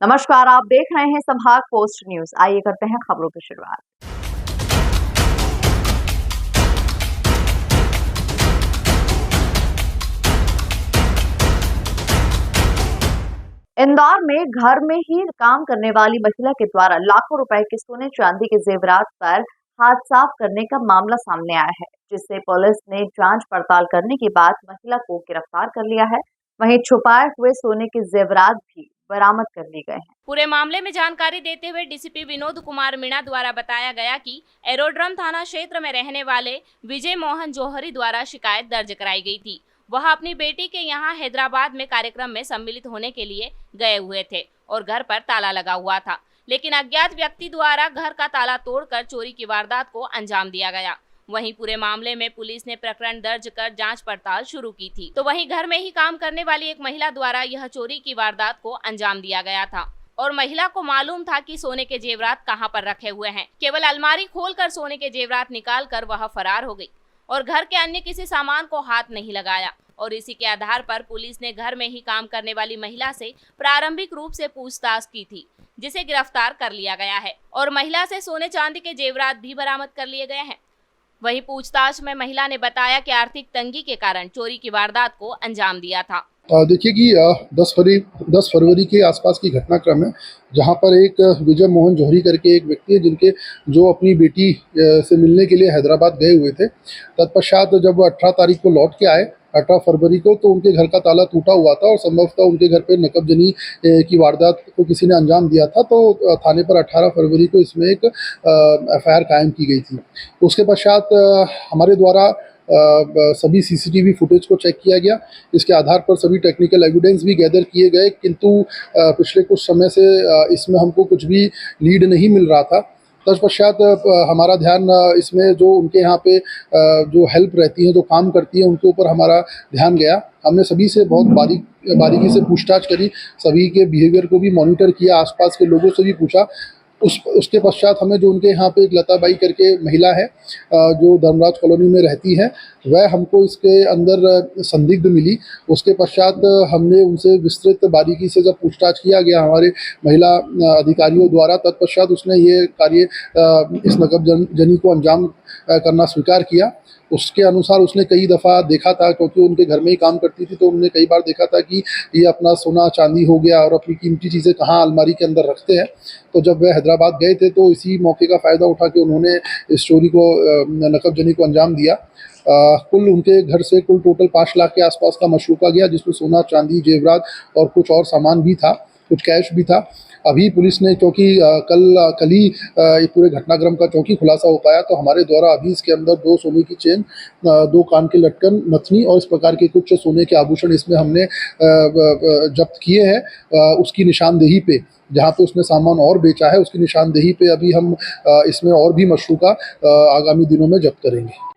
नमस्कार, आप देख रहे हैं संभाग पोस्ट न्यूज। आइए करते हैं खबरों की शुरुआत। इंदौर में घर में ही काम करने वाली महिला के द्वारा लाखों रुपए के सोने चांदी के जेवरात पर हाथ साफ करने का मामला सामने आया है, जिससे पुलिस ने जांच पड़ताल करने के बाद महिला को गिरफ्तार कर लिया है। वहीं छुपाए हुए सोने के जेवरात भी बरामद कर लिए गए हैं। पूरे मामले में जानकारी देते हुए डीसीपी विनोद कुमार मीणा द्वारा बताया गया कि एरोड्रम थाना क्षेत्र में रहने वाले विजय मोहन जौहरी द्वारा शिकायत दर्ज कराई गई थी। वह अपनी बेटी के यहां हैदराबाद में कार्यक्रम में सम्मिलित होने के लिए गए हुए थे और घर पर ताला लगा हुआ था, लेकिन अज्ञात व्यक्ति द्वारा घर का ताला तोड़कर चोरी की वारदात को अंजाम दिया गया। वहीं पूरे मामले में पुलिस ने प्रकरण दर्ज कर जांच पड़ताल शुरू की थी। तो वहीं घर में ही काम करने वाली एक महिला द्वारा यह चोरी की वारदात को अंजाम दिया गया था और महिला को मालूम था कि सोने के जेवरात कहां पर रखे हुए हैं। केवल अलमारी खोलकर सोने के जेवरात निकालकर वह फरार हो गई और घर के अन्य किसी सामान को हाथ नहीं लगाया। और इसी के आधार पर पुलिस ने घर में ही काम करने वाली महिला से प्रारंभिक रूप से पूछताछ की थी, जिसे गिरफ्तार कर लिया गया है और महिला से सोने चांदी के जेवरात भी बरामद कर लिए गए हैं। वहीं पूछताछ में महिला ने बताया कि आर्थिक तंगी के कारण चोरी की वारदात को अंजाम दिया था। देखिए कि 10 फरवरी के आसपास की घटनाक्रम है, जहां पर एक विजय मोहन जौहरी करके एक व्यक्ति है जो अपनी बेटी से मिलने के लिए हैदराबाद गए हुए थे। तत्पश्चात जब 18 तारीख को लौट के आए, 18 फरवरी को, तो उनके घर का ताला टूटा हुआ था और संभवतः उनके घर पे नकबजनी की वारदात को किसी ने अंजाम दिया था। तो थाने पर 18 फरवरी को इसमें एक एफआईआर कायम की गई थी। उसके पश्चात हमारे द्वारा सभी सीसीटीवी फुटेज को चेक किया गया। इसके आधार पर सभी टेक्निकल एविडेंस भी गैदर किए गए, किंतु पिछले कुछ समय से इसमें हमको कुछ भी लीड नहीं मिल रहा था। तत्पश्चात हमारा ध्यान इसमें जो उनके यहाँ पे जो हेल्प रहती है, जो काम करती है, उनके ऊपर हमारा ध्यान गया। हमने सभी से बहुत बारीकी से पूछताछ करी, सभी के बिहेवियर को भी मॉनिटर किया, आसपास के लोगों से भी पूछा। उसके पश्चात हमें जो उनके यहाँ पे एक लताबाई करके महिला है जो धर्मराज कॉलोनी में रहती है, वह हमको इसके अंदर संदिग्ध मिली। उसके पश्चात हमने उनसे विस्तृत बारीकी से जब पूछताछ किया गया हमारे महिला अधिकारियों द्वारा, तत्पश्चात उसने ये कार्य इस नकबजनी को अंजाम करना स्वीकार किया। उसके अनुसार उसने कई दफ़ा देखा था, क्योंकि उनके घर में ही काम करती थी, तो उन्होंने कई बार देखा था कि ये अपना सोना चांदी हो गया और अपनी कीमती चीज़ें कहाँ अलमारी के अंदर रखते हैं। तो जब वह हैदराबाद गए थे तो इसी मौके का फ़ायदा उठा के उन्होंने इस चोरी को, नकबजनी को अंजाम दिया। कुल उनके घर से कुल टोटल 5 लाख के आसपास का मशरूका गया, जिसमें सोना चांदी जेवरात और कुछ और सामान भी था, कुछ कैश भी था। अभी पुलिस ने, क्योंकि कल ही ये पूरे घटनाक्रम का चौंकी खुलासा हो पाया, तो हमारे द्वारा अभी इसके अंदर 2 सोने की चेन, 2 कान के लटकन, नथनी और इस प्रकार के कुछ सोने के आभूषण इसमें हमने जब्त किए हैं। उसकी निशानदेही पे, जहाँ पे उसने सामान और बेचा है, उसकी निशानदेही पे अभी हम इसमें और भी मशरूका आगामी दिनों में जब्त करेंगे।